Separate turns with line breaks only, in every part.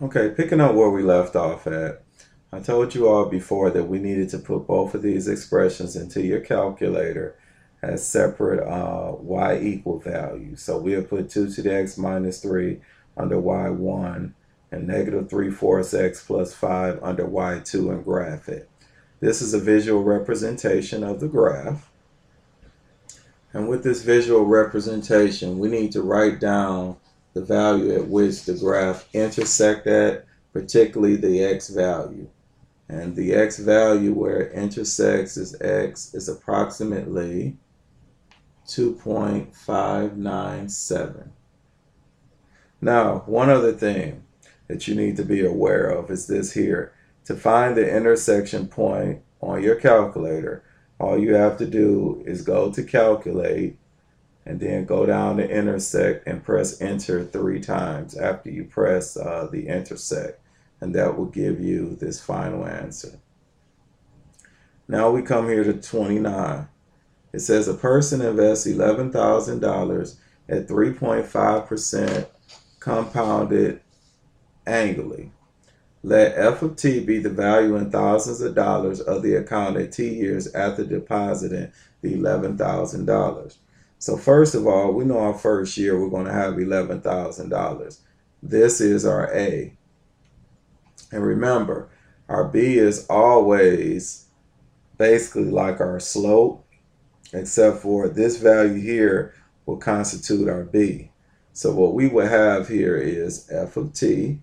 Okay, picking up where we left off at, I told you all before that we needed to put both of these expressions into your calculator as separate y equal values. So we'll put 2 to the x minus 3 under y1 and negative 3/4 x plus 5 under y2 and graph it. This is a visual representation of the graph. And with this visual representation, we need to write down the value at which the graph intersect at, particularly the x value. And the x value where it intersects is x is approximately 2.597. Now, one other thing that you need to be aware of is this here. To find the intersection point on your calculator, all you have to do is go to calculate and then go down to intersect and press enter 3 times after you press the intersect, and that will give you this final answer. Now we come here to 29. It says a person invests $11,000 at 3.5% compounded annually. Let f of t be the value in thousands of dollars of the account at t years after depositing the $11,000. So first of all, we know our first year we're going to have $11,000. This is our A. And remember, our B is always basically like our slope, except for this value here will constitute our B. So what we would have here is f of t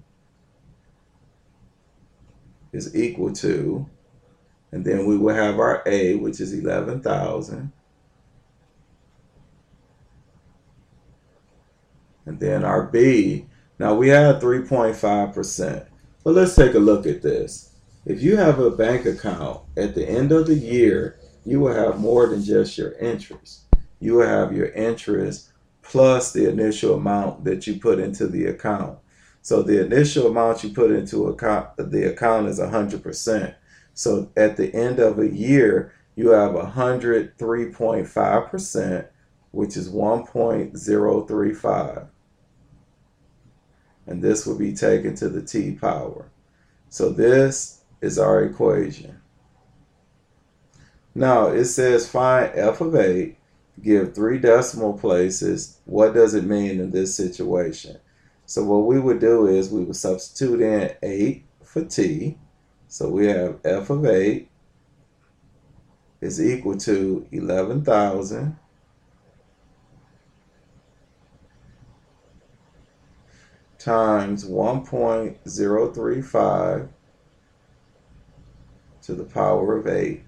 is equal to, and then we will have our A, which is 11,000. And then our B, now we had 3.5%. But let's take a look at this. If you have a bank account, at the end of the year, you will have more than just your interest. You will have your interest plus the initial amount that you put into the account. So the initial amount you put into the account is 100%. So at the end of a year, you have 103.5%, which is 1.035. And this will be taken to the t power. So this is our equation. Now it says find f of 8, give 3 decimal places. What does it mean in this situation? So what we would do is we would substitute in 8 for t. So we have f of 8 is equal to 11,000 times 1.035 to the power of 8.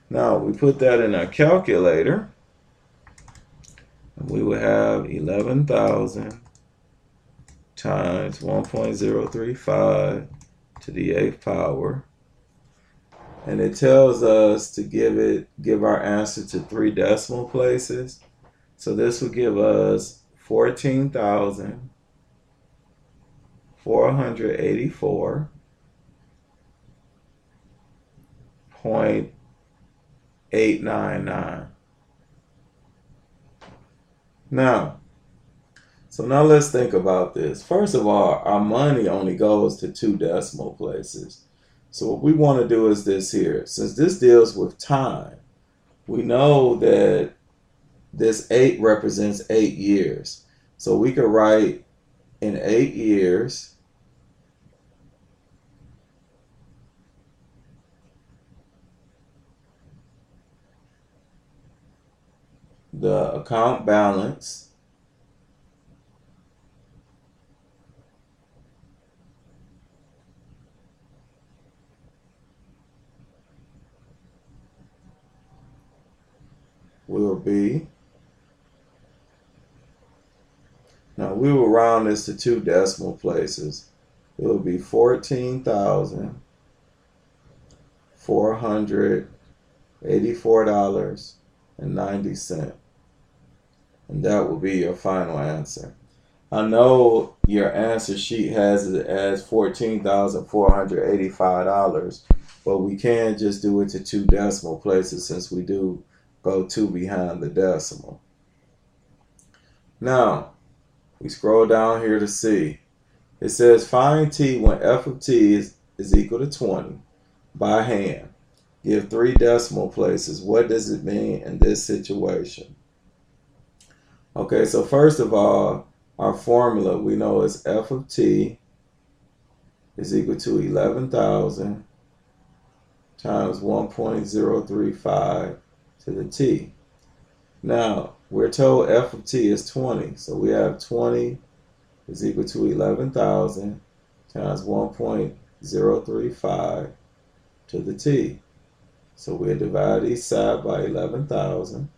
Now we put that in our calculator, and we will have 11,000 times 1.035 to the 8th power. And it tells us to give our answer to 3 decimal places. So this will give us 14,484.899. Now, so now let's think about this. First of all, our money only goes to 2 decimal places. So what we want to do is this here. Since this deals with time, we know that this 8 represents 8 years. So we could write in 8 years, the account balance will be, now we will round this to 2 decimal places. It will be $14,484.90. And that will be your final answer. I know your answer sheet has it as $14,485, but we can just do it to 2 decimal places since we do go 2 behind the decimal. Now, we scroll down here to see. It says find t when f of t is equal to 20 by hand. Give 3 decimal places. What does it mean in this situation? Okay, so first of all, our formula we know is f of t is equal to 11,000 times 1.035 to the t. Now, we're told f of t is 20, so we have 20 is equal to 11,000 times 1.035 to the t. So we'll divide each side by 11,000.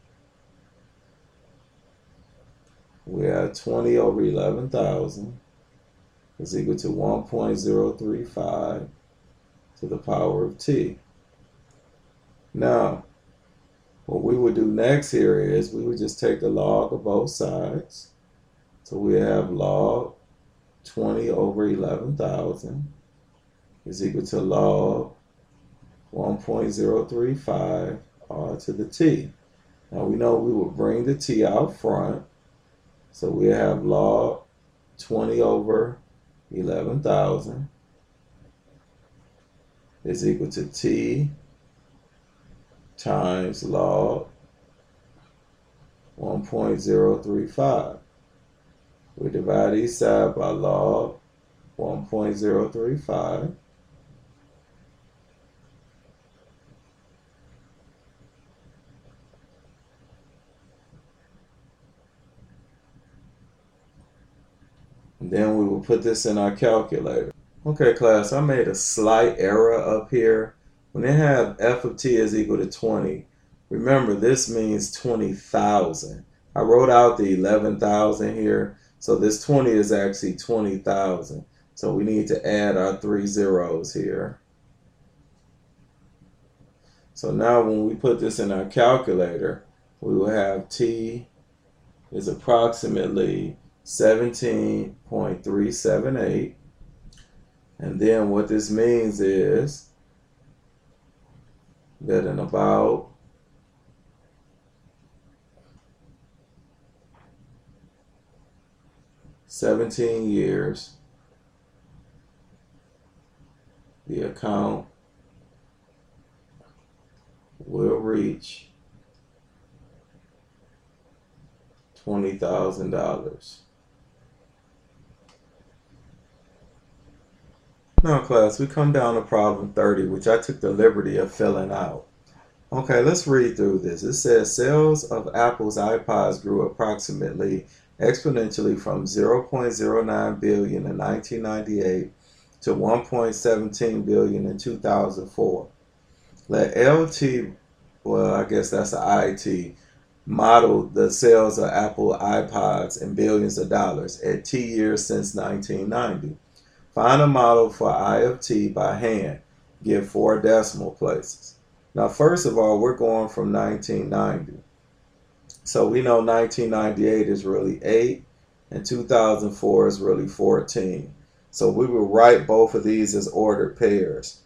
We have 20 over 11,000 is equal to 1.035 to the power of t. Now, what we would do next here is we would just take the log of both sides. So we have log 20 over 11,000 is equal to log 1.035 r to the t. Now we know we would bring the t out front. So we have log 20 over 11,000 is equal to t times log 1.035. We divide each side by log 1.035. And then we will put this in our calculator. Okay, class, I made a slight error up here. When they have f of t is equal to 20, remember this means 20,000. I wrote out the 11,000 here, so this 20 is actually 20,000. So we need to add our 3 zeros here. So now when we put this in our calculator, we will have t is approximately 17.378. And then what this means is that in about 17 years, the account will reach $20,000. Now, class, we come down to problem 30, which I took the liberty of filling out. Okay, let's read through this. It says sales of Apple's iPods grew approximately exponentially from 0.09 billion in 1998 to 1.17 billion in 2004. Let LT, well, I guess that's the IT, model the sales of Apple iPods in billions of dollars at T years since 1990. Find a model for I of T by hand. Give 4 decimal places. Now, first of all, we're going from 1990. So we know 1998 is really 8 and 2004 is really 14. So we will write both of these as ordered pairs.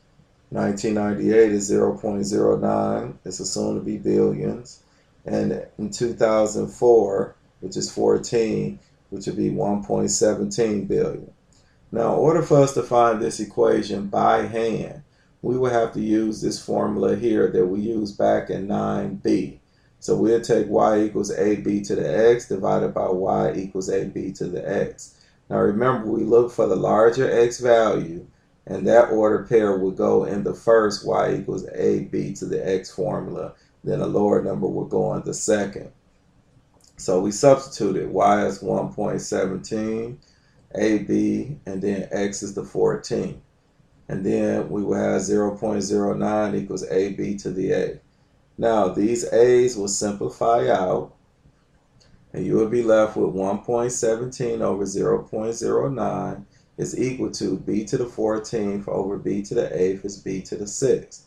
1998 is 0.09. It's assumed to be billions. And in 2004, which is 14, which would be 1.17 billion. Now, in order for us to find this equation by hand, we will have to use this formula here that we used back in 9b. So we'll take y equals ab to the x divided by y equals ab to the x. Now remember, we look for the larger x value, and that order pair would go in the first y equals ab to the x formula. Then a lower number would go in the second. So we substituted y is 1.17, AB, and then x is the 14. And then we will have 0.09 equals AB to the A. Now these A's will simplify out, and you will be left with 1.17 over 0.09 is equal to b to the 14th over b to the 8th is b to the 6th.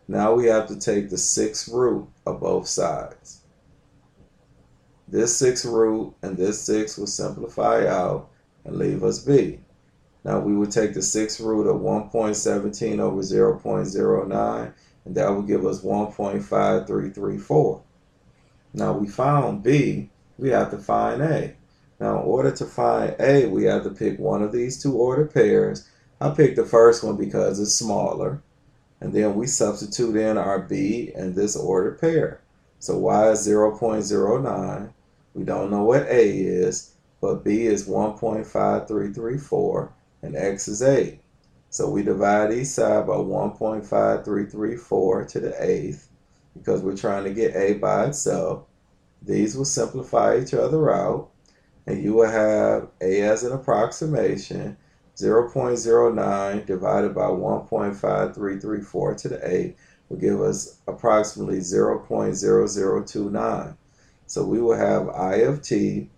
Now we have to take the 6th root of both sides. This 6th root and this 6 will simplify out and leave us b. Now we would take the 6th root of 1.17 over 0.09, and that will give us 1.5334. Now we found b, we have to find a. Now, in order to find A, we have to pick one of these two ordered pairs. I picked the first one because it's smaller. And then we substitute in our B and this ordered pair. So Y is 0.09. We don't know what A is, but B is 1.5334 and X is 8. So we divide each side by 1.5334 to the 8th because we're trying to get A by itself. These will simplify each other out, and you will have A as an approximation. 0.09 divided by 1.5334 to the 8 will give us approximately 0.0029. So we will have I of t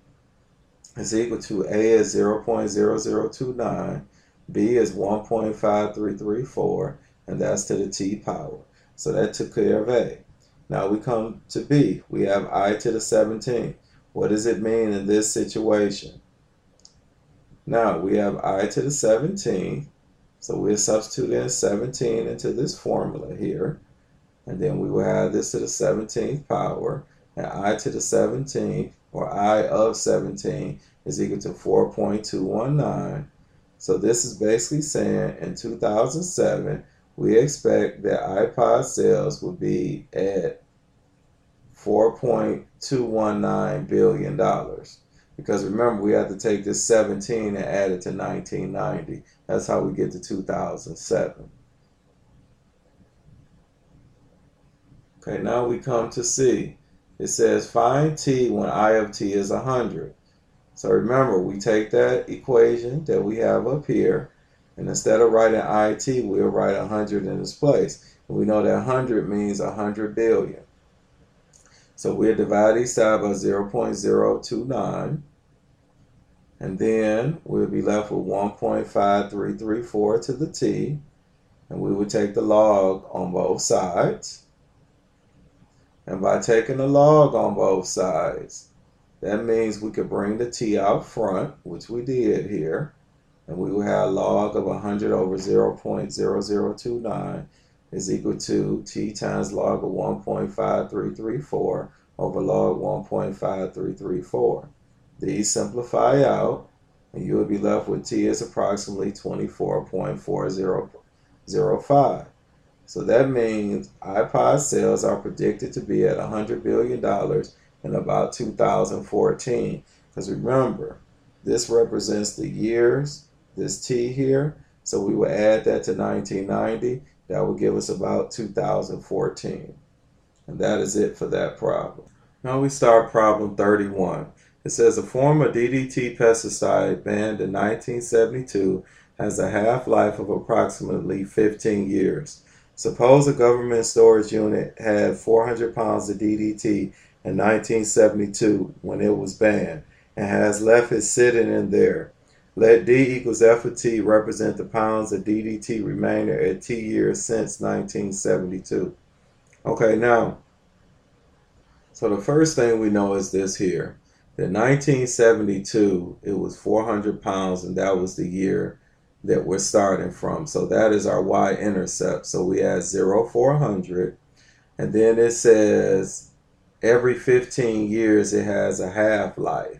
is equal to A is 0.0029, B is 1.5334, and that's to the t power. So that took care of A. Now we come to B. We have I to the 17th. What does it mean in this situation? Now we have I to the 17th. So we'll substitute in 17 into this formula here. And then we will have this to the 17th power. And I to the 17th, or I of 17, is equal to 4.219. So this is basically saying in 2007, we expect that iPod sales will be at $4.219 billion. Because remember, we have to take this 17 and add it to 1990. That's how we get to 2007. Okay, now we come to C. It says find t when I of t is 100. So remember, we take that equation that we have up here, and instead of writing it, we'll write 100 in its place. And we know that 100 means 100 billion. So we'll divide each side by 0.029, and then we'll be left with 1.5334 to the t, and we will take the log on both sides. And by taking the log on both sides, that means we could bring the t out front, which we did here, and we will have log of 100 over 0.0029 is equal to t times log of 1.5334 over log 1.5334. These simplify out, and you will be left with t is approximately 24.4005. So that means iPod sales are predicted to be at $100 billion in about 2014. Because remember, this represents the years, this t here. So we will add that to 1990. That will give us about 2014. And that is it for that problem. Now we start problem 31. It says a form of DDT pesticide banned in 1972 has a half-life of approximately 15 years. Suppose a government storage unit had 400 pounds of DDT in 1972 when it was banned and has left it sitting in there. Let D equals F of T represent the pounds of DDT remainder at T years since 1972. Okay, now, so the first thing we know is this here. In 1972, it was 400 pounds, and that was the year that we're starting from. So that is our y-intercept. So we add 0, 400, and then it says every 15 years it has a half-life.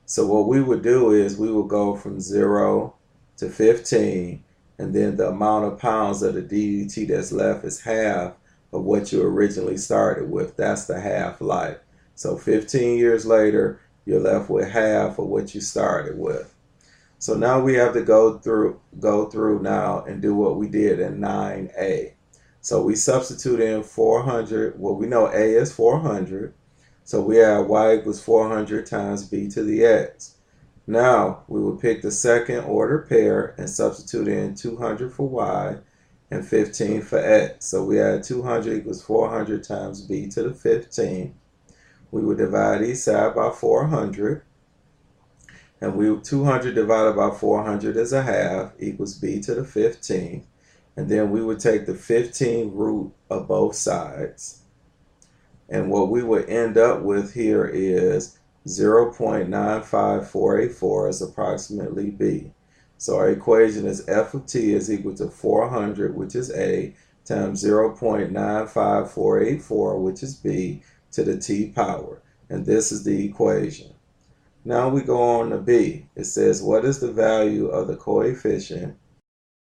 So what we would do is we would go from 0 to 15, and then the amount of pounds of the DDT that's left is half of what you originally started with. That's the half-life. So 15 years later, you're left with half of what you started with. So now we have to go through now and do what we did in 9a. So we substitute in 400. Well, we know A is 400. So we have y equals 400 times b to the x. Now we will pick the second order pair and substitute in 200 for y and 15 for x. So we have 200 equals 400 times b to the 15. We will divide each side by 400. And 200 divided by 400 is a half equals b to the 15. And then we would take the 15 root of both sides. And what we would end up with here is 0.95484 is approximately b. So our equation is f of t is equal to 400, which is a, times 0.95484, which is b, to the t power. And this is the equation. Now we go on to B. It says, what is the value of the coefficient